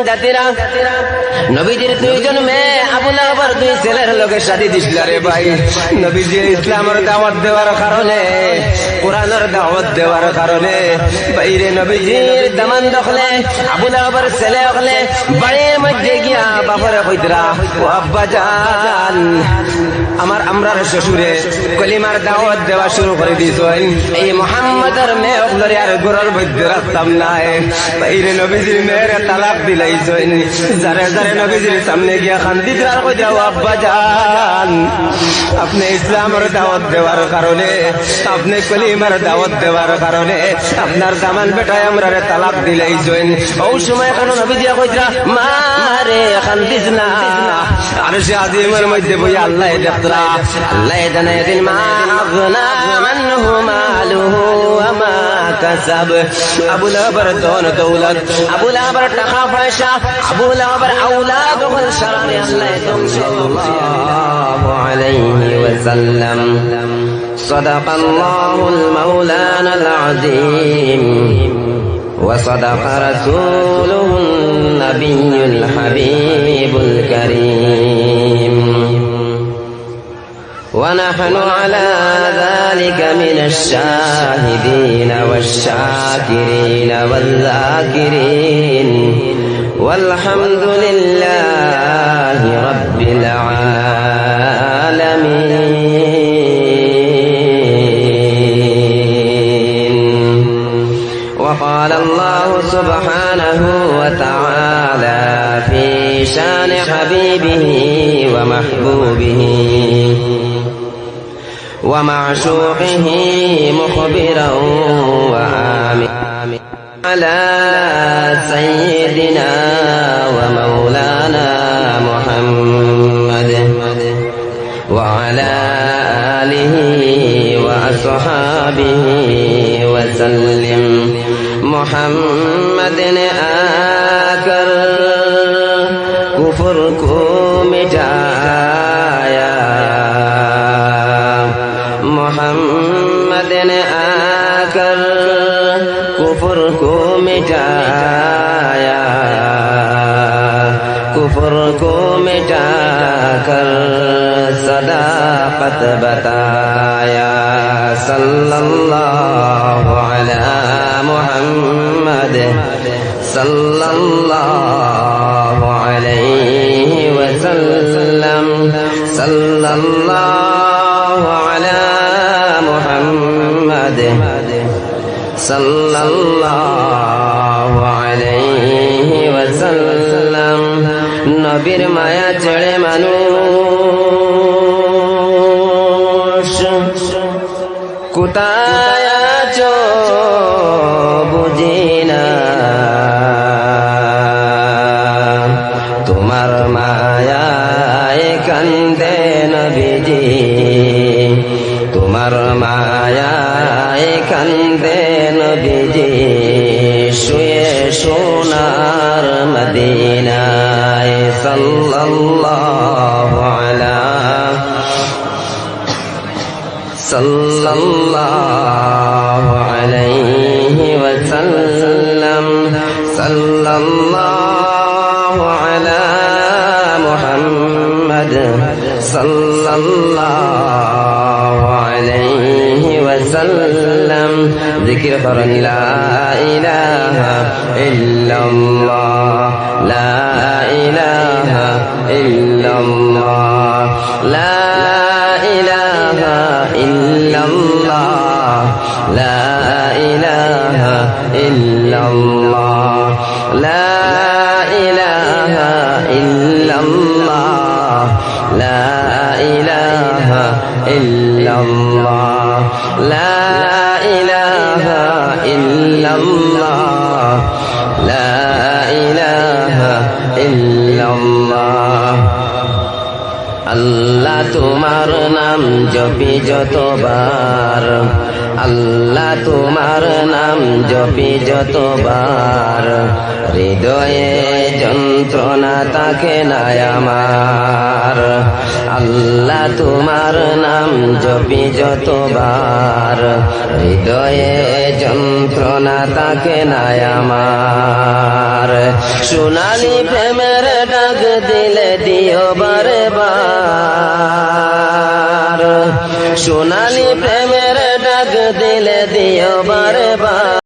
জাতিরা নবীজির দুইজন মেয়ে আবু লাহাবের দুই ছেলের লগে শাদী দিছিল রে ভাই। নবীজি ইসলামের দাওয়াত দেওয়ার কারণে, কোরআনের দাওয়াত দেওয়ার কারণে বাইরে নবীজির দামান দখলে আবু লাহাবের ছেলে হলে বাড়ির মধ্যে গিয়া বাপরে কইতরা, ও আব্বা জান, আমরার শ্বশুরে কলিমার দাওয়াত দেওয়া শুরু করে দিয়েছেন, এই মুহাম্মাদের মেয়ে হলে আর ঘরের মধ্যে রাখতাম নাই। বাইরে নবীজির মেয়ের তালাক দিলাইছেন। যারে যারে নবীজির সামনে গিয়া খান্দি দেওয়ার কই যাও, আব্বা জান, আপনি ইসলামের দাওয়াত দেওয়ার কারণে, আপনি কলিমার দাওয়াত দেওয়ার কারণে আপনার দামান বেটায় আমরারে তালাক দিলাইছেন। ওই সময় কেন নবীজি কইরা, মা রে খান্দিস না, আর সে আজিমের মধ্যে বই আল্লাহ দেখরা, আল্লাহ জানে দিন মা আগনা আনহু মালুহু ওয়া মা কাসাব। আবু লাহাবের ধন দৌলত, আবু লাহাবের টাকা পয়সা, আবু লাহাবের আওলাদ ওয়াল শারারে আল্লাহ সাল্লাল্লাহু আলাইহি ওয়াসাল্লাম। সাদাকাল্লাহুল মাওলানাল আযীম ওয়া সাদাকা রাসূলুহুন নাবিয়্যুল হাবিবুল কারীম। ونحن على ذلك من الشاهدين والشاكرين والذاكرين والحمد لله رب العالمين. وقال الله سبحانه وتعالى في شان حبيبه ومحبوبه ومعشوقه مخبرا وآمنا على سيدنا ومولانا محمد وعلى آله وأصحابه وسلم. محمد نے آکر کفر کو مٹایا، محمد نے آکر کفر کو مٹایا، کفر کو مٹا کر صداقت بتایا. صلی اللہ علی محمد صلی اللہ علیہ وسلم. صلی اللہ علی محمد صلی اللہ علیہ وسلم. নবীর মায়া ছেড়ে মানুষ কোথায় আছো বুঝি না, তোমার মায়ায় কান্দে নবীজি, তোমার মায়ায় কান্দে নবীজি, শুয়ে সোনার মদিনায়. সাল্লাল্লাহু আলা সাল্লাল্লাহু আলাইহি ওয়াসাল্লাম. সাল্লাল্লাহু আলা মুহাম্মদ সাল্লাল্লাহু আলাইহি ওয়াসাল্লাম. জিকির করুন লা ইলাহা ইল্লাল্লাহ, লা ইলাহা ইল্লাল্লাহ, লা ইলাহা ইল্লাল্লাহ, লা ইলাহা ইল্লাল্লাহ, লা ইলাহা ইল্লাল্লাহ, লা ইলাহা ইল্লাল্লাহ, লা ইলাহা ইল্লাল্লাহ, লা ইলাহা ইল্লাল্লাহ. আল্লাহ তোমার নাম জপি যতবার, আল্লাহ তোমার নাম জপি যতবার, হৃদয়ে যন্ত্রণা থাকে না আমার। আল্লাহ তোমার নাম জপি যতবার, হৃদয়ে যন্ত্রণা থাকে না আমার। সোনালি প্রেমের ডাক দিলে দিও বারে বার, সোনালি প্রেমের ডাক দিলে দিও বারে বার।